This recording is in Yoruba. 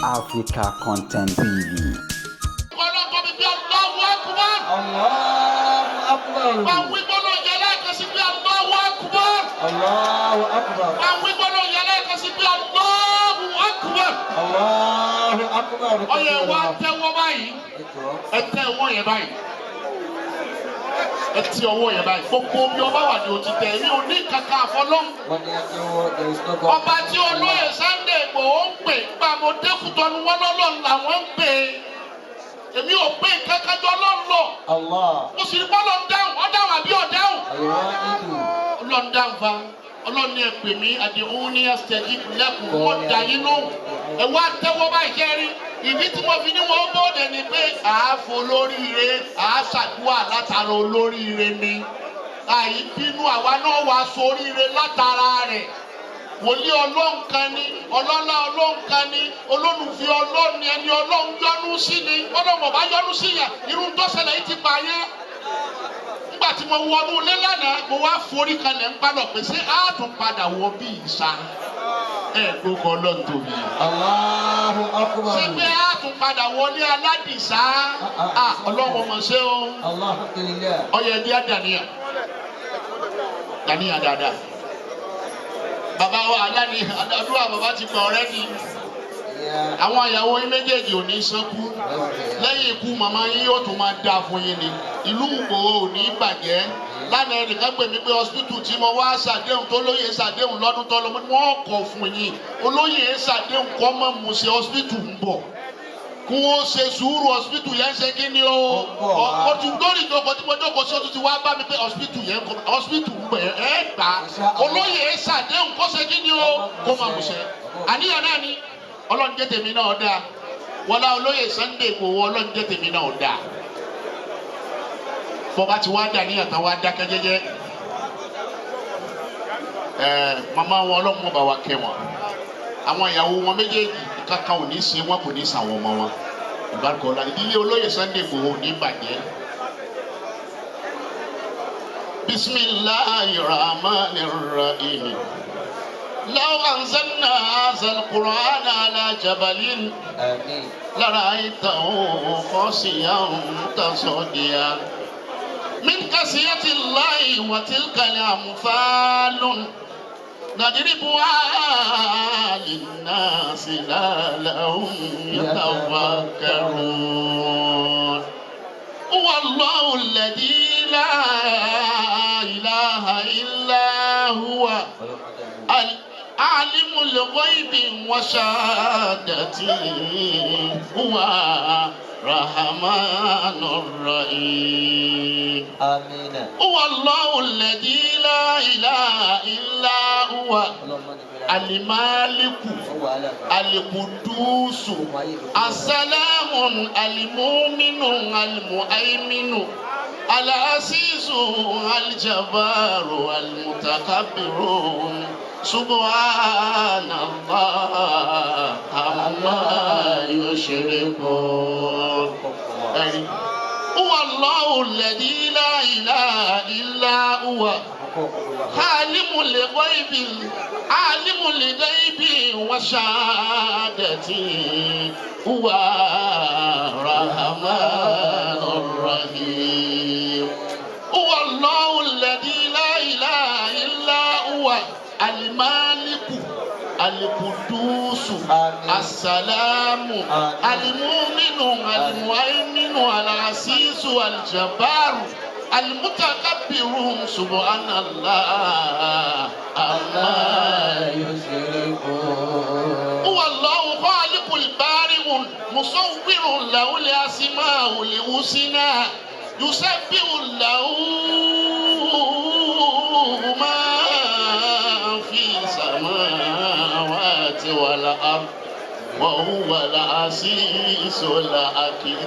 Africa Content TV. Allahu Akbar. Àwọn ìgbọ́nà yẹlẹ́ kan sí pé Allahu Akbar. Allahu Akbar. Àwọn ìgbọ́nà yẹlẹ́ kan sí pé Allahu Akbar. Allahu Akbar. Ọyẹ wa tẹ́wọ́ báyìí. Ẹ tẹ́ ọwọ́ yẹn báyìí. Ẹ ti ọwọ́ yẹn báyìí. Gbogbo bí ọba wà ní òtí tẹ̀ mí ò ní kankan àfọlọ́hún. Ọba tí olóyè Sunday Igboho ń pè gbà mo dẹ́kutọ́nu wọn lọ́lọ́run làwọn ń pè é. Èmi ò pé kankan jọ lọ́lọ́. Mo sì ní bọ́lọ̀ ń dáhùn, ọ́ dáhùn àbí ọ̀ dáhùn. Ọlọ́run dáhùn fa, Ọlọ́run ní ẹ pè mí, àdéhùn ní ẹsẹ̀jì lẹ́kùn, wọ́n dà yín lóhùn. Ẹ wá tẹ́wọ́ báyìí jẹ́ rí. Ìdí tí mo fi ní wọ́n bóde ni pé àáfo olóríire, àásàdúà látara olóríire ni. Àìbínú àwa náà wá soríire látara rẹ̀. Wòlíì Ọlọ́run kan ní, ọlọ́lá Ọlọ́run kan ní, olólùfẹ́ Ọlọ́run ni ẹni Ọlọ́run yọ́nú sí ni, Ọlọ́run ọba yọ́nú sí yà, irú tó ṣẹlẹ̀ yìí ti pa yẹn. Nígbà tí mo wọnú ilé lánàá, mo wá forí kalẹ̀ ń padà pé ṣé á tún padà wọ bí ìṣá. Ẹ gbogbo Ọlọ́run tóbi. Allahu Akbar. Ṣé pé á tún padà wọlé aládìsá? Ọlọ́run ọmọ ṣé o. Alhamdulillah. Ọyẹ ẹbí àdàníyà. Dàníyà dáadáa. Bàbá wa aláni àdúrà bàbá ti gbà ọ̀rẹ́dì. Àwọn ìyàwó yín méjèèjì ò ní sẹ́kù. Lẹ́yìn ikú màmá yín yóò tún máa dáa fún yín ni. Ìlú Ìgbòho ò ní bàjẹ́. Lánàá ẹnìkan pè mí pé hospital tí mo wá ṣàdéhùn tó lóye ṣàdéhùn lọ́dún tó lọ wọ́n kọ̀ fún yín. Olóyè ṣàdéhùn kọ́ mọ́ mu ṣe hospital ń bọ̀. Kí wọ́n ṣe sùúrù hospital yẹn ṣe kí ni o. Mo ti lórí ìjókòó tí mo jókòó sí ọtún ti wá bá mi pé hospital yẹn hospital ń bẹ̀ ẹ́ gbà. Olóyè ṣàdéhùn kó ṣe kí ni o. Kó máa mú ṣe. Àníyàn náà ni Ọlọ́run jẹ́ tèmi náà dáa. Wọlá olóyè Sunday Igboho Ọlọ́run jẹ́ tèmi náà dáa. Bọ́ba ti wá dà níyàn tán wá dákẹ́ jẹ́jẹ́. Màmá wọn Ọlọ́run ọba wa kẹ́ wọn. Àwọn ìyàwó wọn méjèèjì kankan ò ní ṣe wọn kò ní ṣàwọn ọmọ wọn. Ìbáraka ọ̀la ìdílé olóyè Sunday Igboho ò ní bàjẹ́. Bismillahirrahmanirrahim. لو أنزلنا هذا القرآن على جبل لرأيته خاشعا متصدعا من خشية الله وتلك الأمثال نضربها للناس لعلهم يتفكرون هو الله الذي لا إله إلا هو عالم الغيب وشهادة هو الرحمن الرحيم آمين. هو الله الذي لا إله إلا هو المالك القدوس السلام المؤمن المؤمن العزيز الجبار المتكبر سبحان الله عما يشركون. هو الله الذي لا إله إلا هو عالم الغيب وشهادة هو الرحمن الرحيم. هو الله الذي لا إله إلا هو المالك القدوس السلام المؤمن المؤمن العزيز الجبار المتكبر سبحان الله عما يشركون. هو الله خالق البارئ مصور له الأسماء الحسنى يسبح له ما في السماوات والأرض وهو العزيز الحكيم.